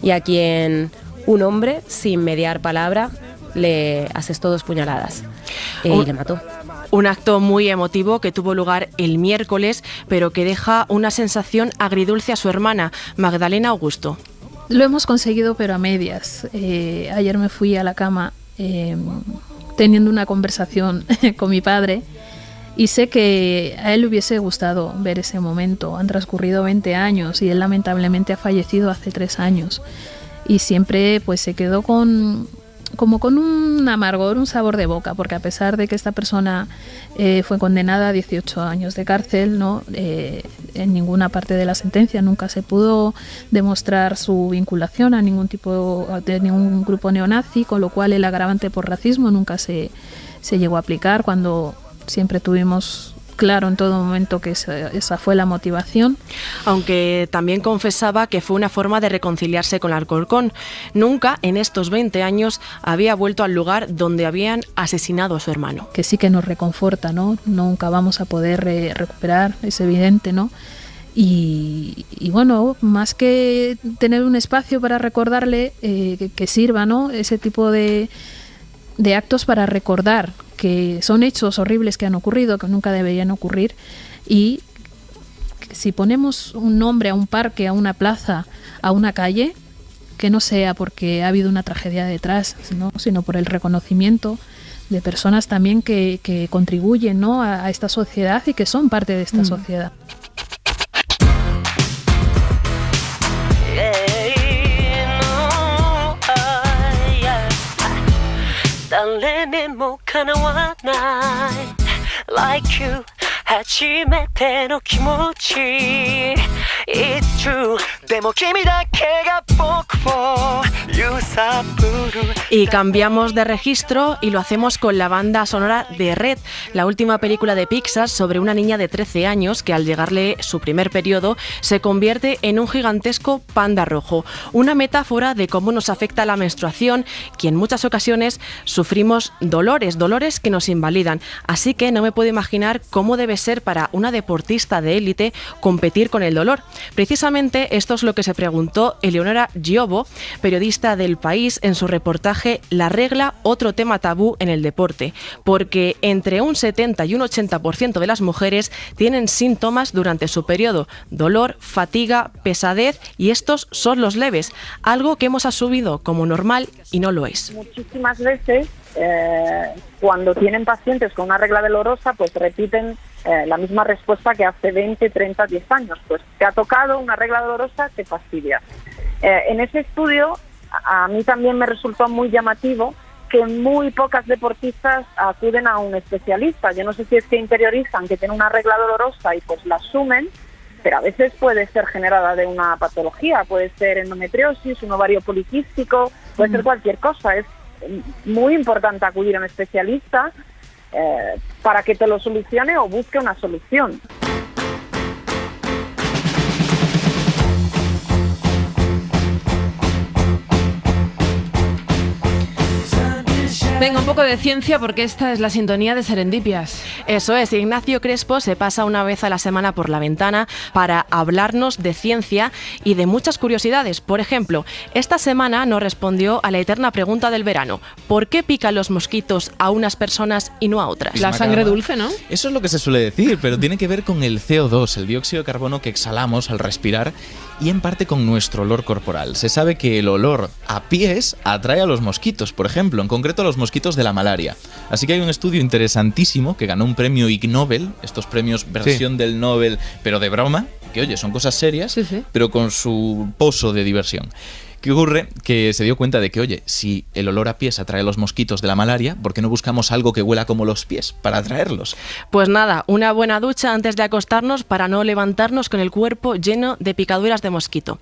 y a quien un hombre, sin mediar palabra, le asestó 2 puñaladas y le mató. Un acto muy emotivo que tuvo lugar el miércoles, pero que deja una sensación agridulce a su hermana, Magdalena Augusto. Lo hemos conseguido, pero a medias. Ayer me fui a la cama teniendo una conversación con mi padre y sé que a él le hubiese gustado ver ese momento. Han transcurrido 20 años y él lamentablemente ha fallecido hace 3 años. Y siempre pues se quedó con un amargor, un sabor de boca, porque a pesar de que esta persona fue condenada a 18 años de cárcel, ¿no? En ninguna parte de la sentencia nunca se pudo demostrar su vinculación a ningún tipo de ningún grupo neonazi, con lo cual el agravante por racismo nunca se llegó a aplicar, cuando siempre tuvimos claro en todo momento que esa fue la motivación. Aunque también confesaba que fue una forma de reconciliarse con Alcorcón. Nunca en estos 20 años había vuelto al lugar donde habían asesinado a su hermano. Que sí que nos reconforta, ¿no? Nunca vamos a poder recuperar, es evidente, ¿no? Y bueno, más que tener un espacio para recordarle, que sirva, ¿no? Ese tipo de actos para recordar que son hechos horribles que han ocurrido, que nunca deberían ocurrir, y si ponemos un nombre a un parque, a una plaza, a una calle, que no sea porque ha habido una tragedia detrás, sino por el reconocimiento de personas también que contribuyen, ¿no? a esta sociedad y que son parte de esta sociedad. Like you 初めての気持ち It's true でも君だけが僕を揺さぶる Y cambiamos de registro y lo hacemos con la banda sonora de Red, la última película de Pixar sobre una niña de 13 años que al llegarle su primer periodo se convierte en un gigantesco panda rojo, una metáfora de cómo nos afecta la menstruación, que en muchas ocasiones sufrimos dolores que nos invalidan, así que no me puedo imaginar cómo debe ser para una deportista de élite competir con el dolor. Precisamente esto es lo que se preguntó Eleonora Giobo, periodista del País, en su reportaje La regla, otro tema tabú en el deporte, porque entre un 70 y un 80% de las mujeres tienen síntomas durante su periodo, dolor, fatiga, pesadez, y estos son los leves, algo que hemos asumido como normal y no lo es. Muchísimas veces cuando tienen pacientes con una regla dolorosa, pues repiten la misma respuesta que hace 20, 30, 10 años. Pues te ha tocado una regla dolorosa, te fastidia. En ese estudio a mí también me resultó muy llamativo que muy pocas deportistas acuden a un especialista. Yo no sé si es que interiorizan que tienen una regla dolorosa y pues la asumen, pero a veces puede ser generada de una patología, puede ser endometriosis, un ovario poliquístico, puede ser cualquier cosa. Es muy importante acudir a un especialista para que te lo solucione o busque una solución. Venga, un poco de ciencia porque esta es la sintonía de Serendipias. Eso es, Ignacio Crespo se pasa una vez a la semana por la ventana para hablarnos de ciencia y de muchas curiosidades. Por ejemplo, esta semana nos respondió a la eterna pregunta del verano: ¿por qué pican los mosquitos a unas personas y no a otras? La sangre dulce, ¿no? Eso es lo que se suele decir, pero tiene que ver con el CO2, el dióxido de carbono que exhalamos al respirar, y en parte con nuestro olor corporal. Se sabe que el olor a pies atrae a los mosquitos, por ejemplo, en concreto a los mosquitos de la malaria. Así que hay un estudio interesantísimo que ganó un premio Ig Nobel, estos premios versión del Nobel, pero de broma, que oye, son cosas serias, pero con su pozo de diversión, ¿Qué ocurre? Que se dio cuenta de que, oye, si el olor a pies atrae a los mosquitos de la malaria, ¿por qué no buscamos algo que huela como los pies para atraerlos? Pues nada, una buena ducha antes de acostarnos para no levantarnos con el cuerpo lleno de picaduras de mosquito.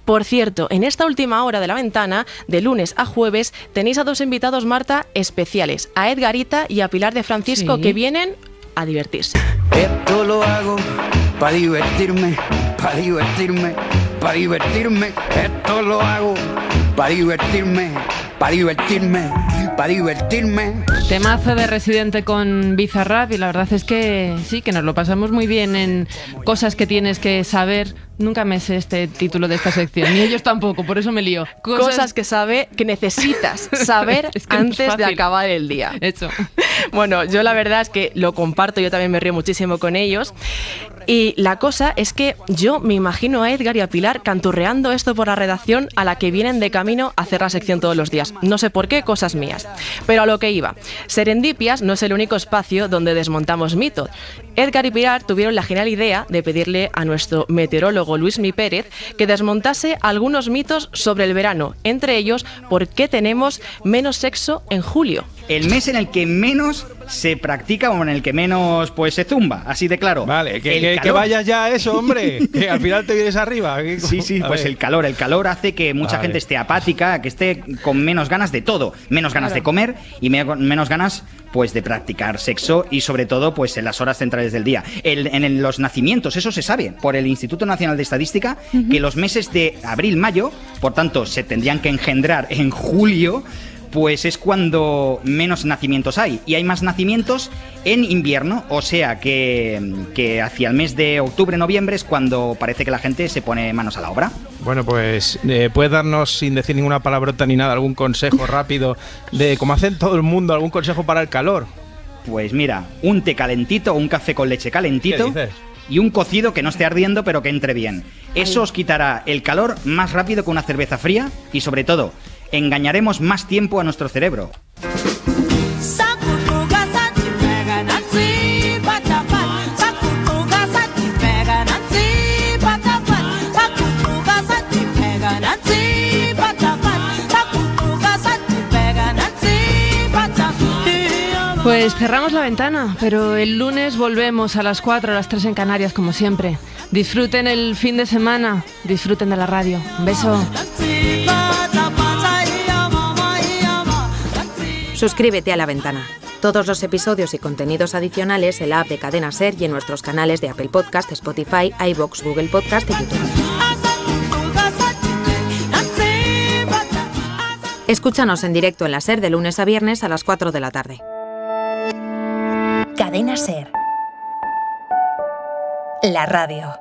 Por cierto, en esta última hora de La Ventana, de lunes a jueves, tenéis a 2 invitados, Marta, especiales, a Edgarita y a Pilar de Francisco, que vienen a divertirse. Esto lo hago para divertirme, para divertirme, para divertirme. Esto lo hago para divertirme, para divertirme, para divertirme. Temazo de Residente con Bizarrap, y la verdad es que sí, que nos lo pasamos muy bien en Cosas que tienes que saber. Nunca me sé este título de esta sección, ni ellos tampoco, por eso me lío. Cosas que necesitas saber es que antes de acabar el día. Eso. Bueno, yo la verdad es que lo comparto, yo también me río muchísimo con ellos. Y la cosa es que yo me imagino a Edgar y a Pilar canturreando esto por la redacción a la que vienen de camino a hacer la sección todos los días. No sé por qué, cosas mías. Pero a lo que iba. Serendipias no es el único espacio donde desmontamos mitos. Edgar y Pilar tuvieron la genial idea de pedirle a nuestro meteorólogo Luismi Pérez que desmontase algunos mitos sobre el verano, entre ellos, ¿por qué tenemos menos sexo en julio? El mes en el que menos se practica o en el que menos pues se zumba, así de claro. Vale, que vayas ya a eso, hombre, que al final te vienes arriba. Sí, pues el calor hace que mucha gente esté apática, que esté con menos ganas de todo, menos ganas de comer y menos ganas pues de practicar sexo, y sobre todo pues en las horas centrales del día. En los nacimientos, eso se sabe por el Instituto Nacional de Estadística, que los meses de abril-mayo, por tanto, se tendrían que engendrar en julio, pues es cuando menos nacimientos hay. Y hay más nacimientos en invierno, o sea que hacia el mes de octubre-noviembre es cuando parece que la gente se pone manos a la obra. Bueno, pues ¿puedes darnos, sin decir ninguna palabrota ni nada, algún consejo rápido de cómo hacen todo el mundo, algún consejo para el calor? Pues mira, un té calentito o un café con leche calentito. ¿Qué dices? Y un cocido que no esté ardiendo pero que entre bien. Eso os quitará el calor más rápido que una cerveza fría y, sobre todo, engañaremos más tiempo a nuestro cerebro. Pues cerramos La Ventana, pero el lunes volvemos a las 4, a las 3 en Canarias, como siempre. Disfruten el fin de semana, disfruten de la radio. Un beso. Suscríbete a La Ventana. Todos los episodios y contenidos adicionales en la app de Cadena SER y en nuestros canales de Apple Podcast, Spotify, iVoox, Google Podcast y YouTube. Escúchanos en directo en la SER de lunes a viernes a las 4 de la tarde. Cadena SER. La radio.